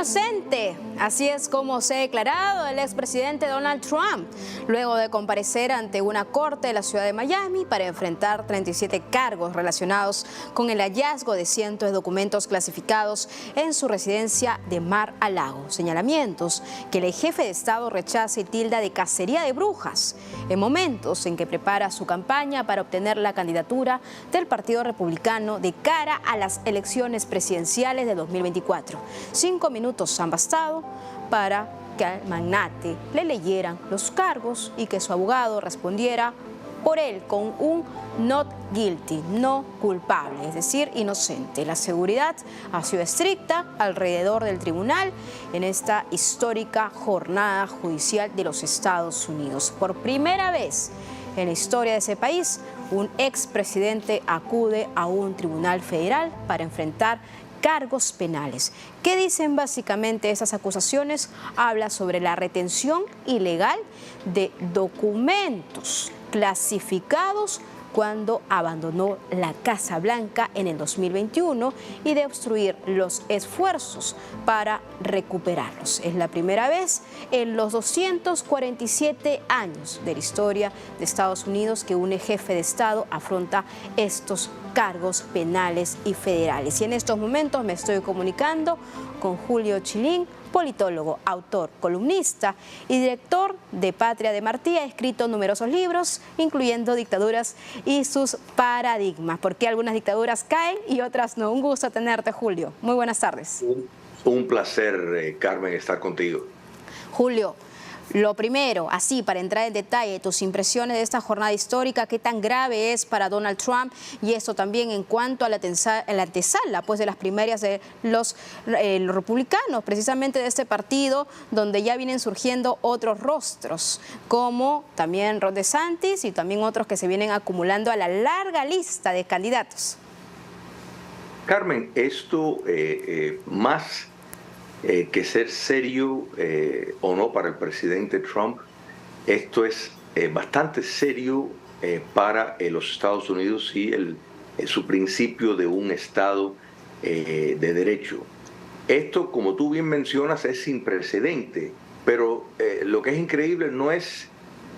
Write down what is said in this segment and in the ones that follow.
inocente. Así es como se ha declarado el expresidente Donald Trump, luego de comparecer ante una corte de la ciudad de Miami para enfrentar 37 cargos relacionados con el hallazgo de cientos de documentos clasificados en su residencia de Mar-a-Lago. Señalamientos que el jefe de Estado rechaza y tilda de cacería de brujas, en momentos en que prepara su campaña para obtener la candidatura del Partido Republicano de cara a las elecciones presidenciales de 2024. 5 minutos han bastado para que al magnate le leyeran los cargos y que su abogado respondiera por él con un not guilty, no culpable, es decir, inocente. La seguridad ha sido estricta alrededor del tribunal en esta histórica jornada judicial de los Estados Unidos. Por primera vez en la historia de ese país, un expresidente acude a un tribunal federal para enfrentar cargos penales. ¿Qué dicen básicamente esas acusaciones? Habla sobre la retención ilegal de documentos clasificados cuando abandonó la Casa Blanca en el 2021 y de obstruir los esfuerzos para recuperarlos. Es la primera vez en los 247 años de la historia de Estados Unidos que un jefe de Estado afronta estos cargos penales y federales. Y en estos momentos me estoy comunicando con Julio Chilín, politólogo, autor, columnista y director de Patria de Martí. Ha escrito numerosos libros, incluyendo Dictaduras y sus paradigmas. ¿Por qué algunas dictaduras caen y otras no? Un gusto tenerte, Julio. Muy buenas tardes. Un placer, Carmen, estar contigo. Julio, lo primero, así para entrar en detalle, tus impresiones de esta jornada histórica, qué tan grave es para Donald Trump y esto también en cuanto a la antesala pues, de las primarias de los republicanos, precisamente de este partido donde ya vienen surgiendo otros rostros, como también Ron DeSantis y también otros que se vienen acumulando a la larga lista de candidatos. Carmen, esto más que ser serio o no para el presidente Trump, esto es bastante serio para los Estados Unidos y su principio de un Estado de derecho. Esto, como tú bien mencionas, es sin precedente, pero lo que es increíble no es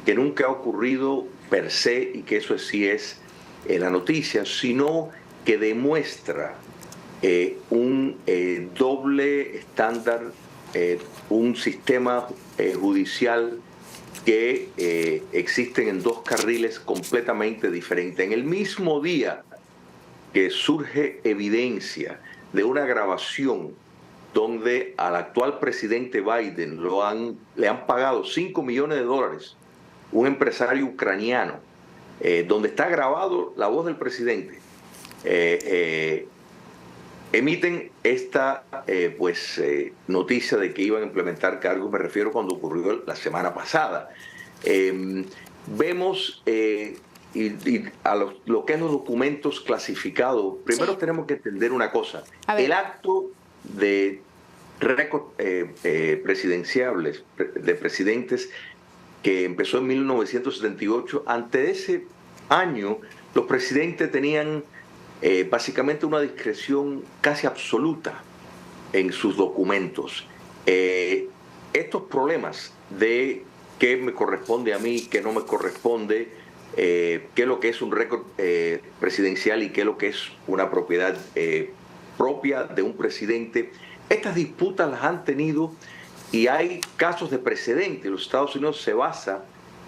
que nunca ha ocurrido per se y que eso sí es la noticia, sino que demuestra un doble estándar, un sistema judicial que existen en dos carriles completamente diferentes. En el mismo día que surge evidencia de una grabación donde al actual presidente Biden le han pagado $5 millones, un empresario ucraniano, donde está grabado la voz del presidente, emiten esta noticia de que iban a implementar cargos. Me refiero cuando ocurrió la semana pasada. Vemos a lo que es los documentos clasificados. Primero sí tenemos que entender una cosa. El acto de récord presidenciales de presidentes que empezó en 1978, ante ese año los presidentes tenían básicamente una discreción casi absoluta en sus documentos. Estos problemas de qué me corresponde a mí, qué no me corresponde, qué es lo que es un récord presidencial y qué es lo que es una propiedad propia de un presidente, estas disputas las han tenido y hay casos de precedente. Los Estados Unidos se basa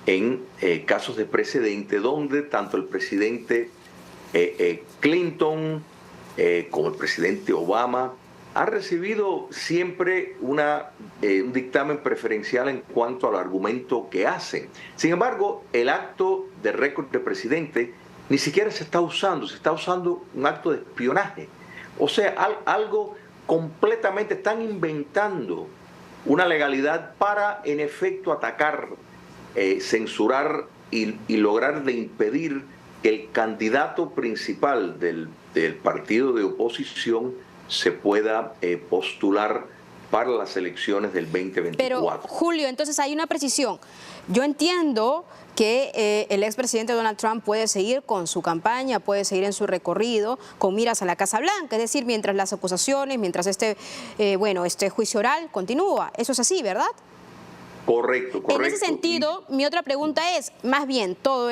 en casos de precedente donde tanto el presidente Clinton como el presidente Obama ha recibido siempre un dictamen preferencial en cuanto al argumento que hacen. Sin embargo, el acto de récord de presidente ni siquiera se está usando un acto de espionaje. O sea, algo completamente, están inventando una legalidad para en efecto atacar, censurar y lograr de impedir que el candidato principal del partido de oposición se pueda postular para las elecciones del 2024. Pero, Julio, entonces hay una precisión. Yo entiendo que el expresidente Donald Trump puede seguir con su campaña, puede seguir en su recorrido con miras a la Casa Blanca, es decir, mientras las acusaciones, mientras este juicio oral continúa. Eso es así, ¿verdad? Correcto, correcto. En ese sentido, mi otra pregunta es, más bien, todo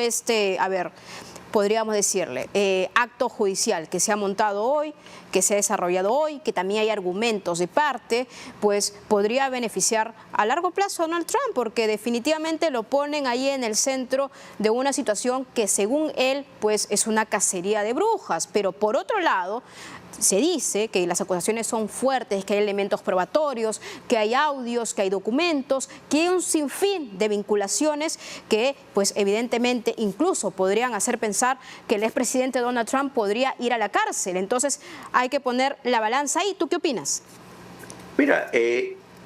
podríamos decirle, acto judicial que se ha montado hoy, que se ha desarrollado hoy, que también hay argumentos de parte, pues podría beneficiar a largo plazo a Donald Trump, porque definitivamente lo ponen ahí en el centro de una situación que según él, pues es una cacería de brujas. Pero por otro lado, se dice que las acusaciones son fuertes, que hay elementos probatorios, que hay audios, que hay documentos, que hay un sinfín de vinculaciones que, pues evidentemente, incluso podrían hacer pensar que el expresidente Donald Trump podría ir a la cárcel. Entonces, hay que poner la balanza ahí. ¿Tú qué opinas? Mira,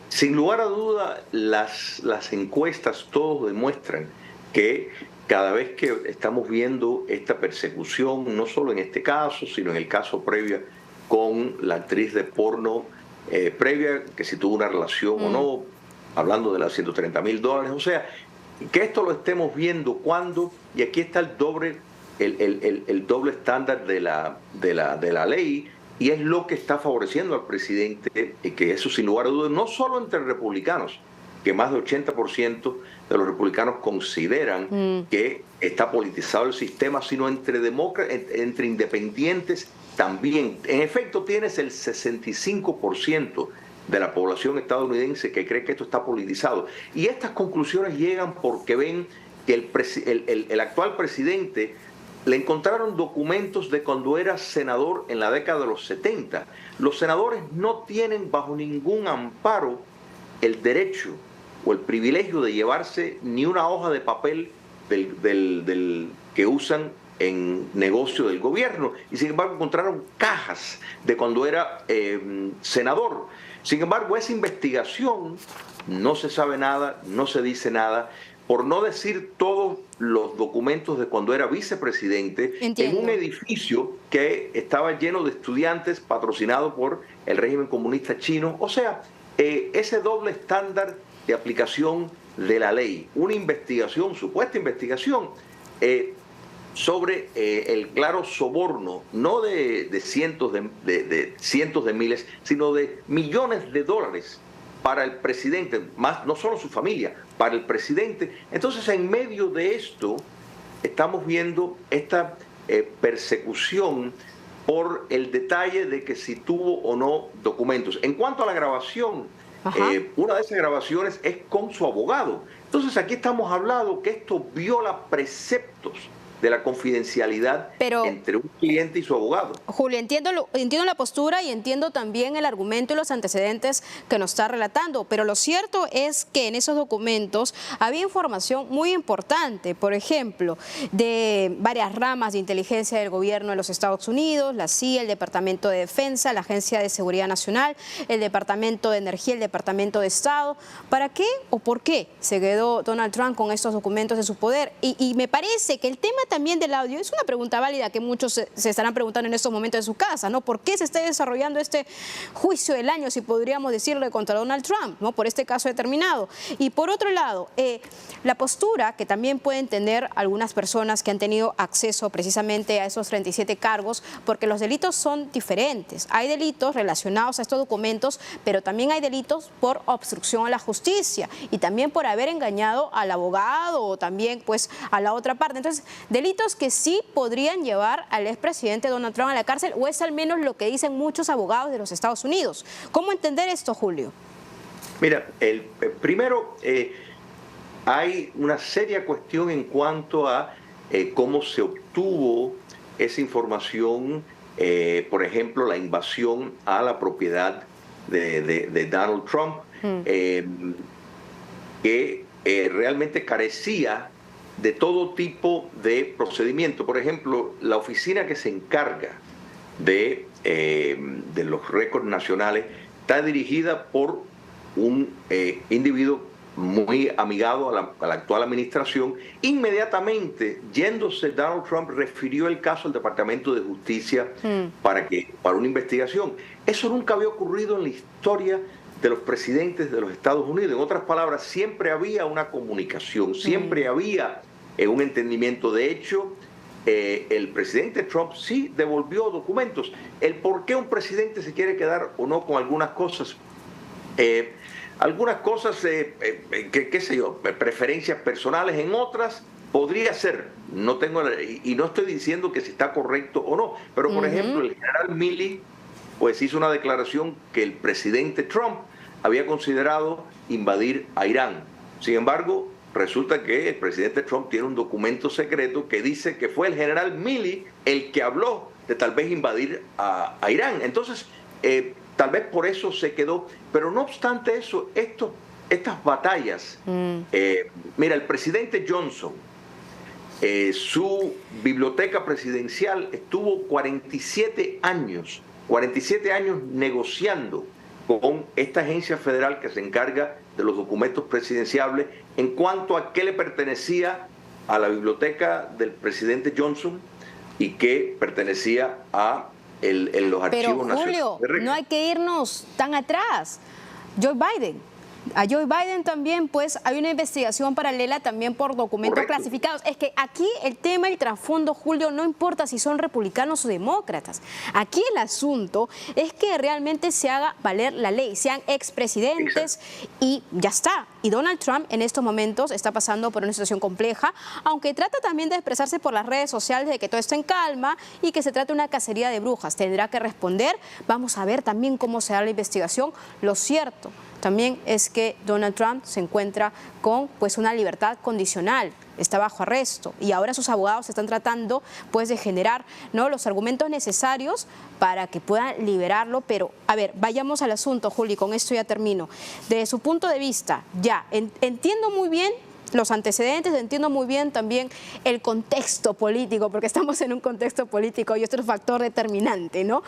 sin lugar a duda, las encuestas todos demuestran que cada vez que estamos viendo esta persecución, no solo en este caso, sino en el caso previo con la actriz de porno previa, que si tuvo una relación o no, hablando de los $130,000, o sea, que esto lo estemos viendo cuando, y aquí está el doble estándar de la ley, y es lo que está favoreciendo al presidente, que eso sin lugar a dudas, no solo entre republicanos, que más del 80% de los republicanos consideran que está politizado el sistema, sino entre independientes también. En efecto, tienes el 65% de la población estadounidense que cree que esto está politizado. Y estas conclusiones llegan porque ven que el actual presidente le encontraron documentos de cuando era senador en la década de los 70. Los senadores no tienen bajo ningún amparo el derecho o el privilegio de llevarse ni una hoja de papel que usan en negocio del gobierno, y sin embargo encontraron cajas de cuando era senador. Sin embargo, esa investigación no se sabe nada, no se dice nada, por no decir todos los documentos de cuando era vicepresidente. Entiendo. En un edificio que estaba lleno de estudiantes patrocinado por el régimen comunista chino. O sea, ese doble estándar de aplicación de la ley, una investigación, supuesta investigación, sobre el claro soborno, no de cientos de miles, sino de millones de dólares para el presidente, más no solo su familia, para el presidente. Entonces, en medio de esto, estamos viendo esta persecución por el detalle de que si tuvo o no documentos. En cuanto a la grabación, una de esas grabaciones es con su abogado. Entonces, aquí estamos hablando que esto viola preceptos de la confidencialidad entre un cliente y su abogado. Julio, entiendo la postura y entiendo también el argumento y los antecedentes que nos está relatando, pero lo cierto es que en esos documentos había información muy importante, por ejemplo, de varias ramas de inteligencia del gobierno de los Estados Unidos, la CIA, el Departamento de Defensa, la Agencia de Seguridad Nacional, el Departamento de Energía, el Departamento de Estado. ¿Para qué o por qué se quedó Donald Trump con estos documentos en su poder? Y me parece que el tema también del audio es una pregunta válida que muchos se estarán preguntando en estos momentos en su casa, ¿no? ¿Por qué se está desarrollando este juicio del año, si podríamos decirle, contra Donald Trump, ¿no? Por este caso determinado. Y por otro lado, la postura que también pueden tener algunas personas que han tenido acceso precisamente a esos 37 cargos, porque los delitos son diferentes. Hay delitos relacionados a estos documentos, pero también hay delitos por obstrucción a la justicia y también por haber engañado al abogado o también pues a la otra parte. Entonces, delitos que sí podrían llevar al expresidente Donald Trump a la cárcel, o es al menos lo que dicen muchos abogados de los Estados Unidos. ¿Cómo entender esto, Julio? Mira, primero hay una seria cuestión en cuanto a cómo se obtuvo esa información, por ejemplo, la invasión a la propiedad de Donald Trump, que realmente carecía de todo tipo de procedimiento. Por ejemplo, la oficina que se encarga de los récords nacionales está dirigida por un individuo muy amigado a la actual administración. Inmediatamente, yéndose Donald Trump, refirió el caso al Departamento de Justicia para una investigación. Eso nunca había ocurrido en la historia de los presidentes de los Estados Unidos. En otras palabras, siempre había una comunicación, siempre había un entendimiento. De hecho, el presidente Trump sí devolvió documentos. El por qué un presidente se quiere quedar o no con algunas cosas, qué sé yo, preferencias personales, en otras podría ser, no tengo, y no estoy diciendo que si está correcto o no, pero por ejemplo el general Milley pues hizo una declaración que el presidente Trump había considerado invadir a Irán. Sin embargo, resulta que el presidente Trump tiene un documento secreto que dice que fue el general Milley el que habló de tal vez invadir a Irán. Entonces, tal vez por eso se quedó, pero no obstante eso, estas batallas, mira, el presidente Johnson, su biblioteca presidencial estuvo 47 años negociando con esta agencia federal que se encarga de los documentos presidenciales en cuanto a qué le pertenecía a la biblioteca del presidente Johnson y qué pertenecía a los archivos nacionales. Pero Julio, no hay que irnos tan atrás. Joe Biden. A Joe Biden también, pues, hay una investigación paralela también por documentos clasificados. Es que aquí el tema, el trasfondo, Julio, no importa si son republicanos o demócratas. Aquí el asunto es que realmente se haga valer la ley, sean expresidentes y ya está. Y Donald Trump en estos momentos está pasando por una situación compleja, aunque trata también de expresarse por las redes sociales de que todo está en calma y que se trata de una cacería de brujas. Tendrá que responder. Vamos a ver también cómo se da la investigación. Lo cierto también es que Donald Trump se encuentra con pues una libertad condicional, está bajo arresto y ahora sus abogados están tratando pues de generar, ¿no?, los argumentos necesarios para que puedan liberarlo. Pero a ver, vayamos al asunto, Juli, con esto ya termino. Desde su punto de vista, ya entiendo muy bien los antecedentes, entiendo muy bien también el contexto político, porque estamos en un contexto político y esto es un factor determinante, ¿no?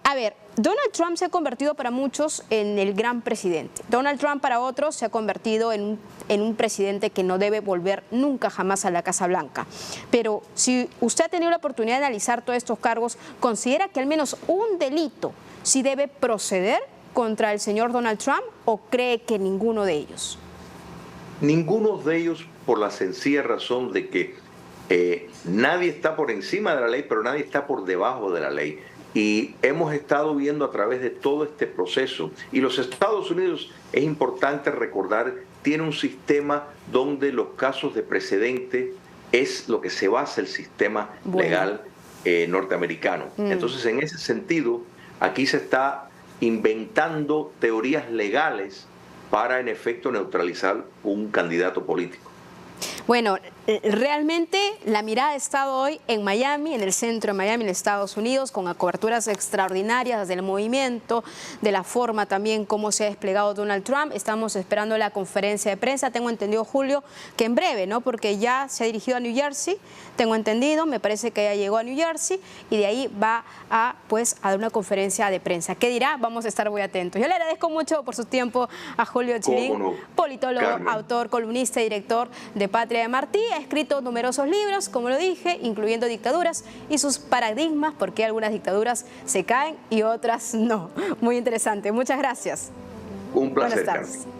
A ver, Donald Trump se ha convertido para muchos en el gran presidente. Donald Trump para otros se ha convertido en un presidente que no debe volver nunca jamás a la Casa Blanca. Pero si usted ha tenido la oportunidad de analizar todos estos cargos, ¿considera que al menos un delito sí debe proceder contra el señor Donald Trump o cree que ninguno de ellos? Ninguno de ellos, por la sencilla razón de que nadie está por encima de la ley, pero nadie está por debajo de la ley. Y hemos estado viendo a través de todo este proceso. Y los Estados Unidos, es importante recordar, tiene un sistema donde los casos de precedente es lo que se basa el sistema legal norteamericano. Entonces, en ese sentido, aquí se está inventando teorías legales para, en efecto, neutralizar un candidato político. Bueno, realmente la mirada ha estado hoy en Miami, en el centro de Miami, en Estados Unidos, con coberturas extraordinarias del movimiento, de la forma también como se ha desplegado Donald Trump. Estamos esperando la conferencia de prensa. Tengo entendido, Julio, que en breve, ¿no?, porque ya se ha dirigido a New Jersey, tengo entendido, me parece que ya llegó a New Jersey y de ahí va a dar una conferencia de prensa. ¿Qué dirá? Vamos a estar muy atentos. Yo le agradezco mucho por su tiempo a Julio Chilín, politólogo, autor, columnista y director de Patria de Martí. Ha escrito numerosos libros, como lo dije, incluyendo Dictaduras y sus paradigmas, porque algunas dictaduras se caen y otras no. Muy interesante. Muchas gracias. Un placer, Buenas tardes. Carmen.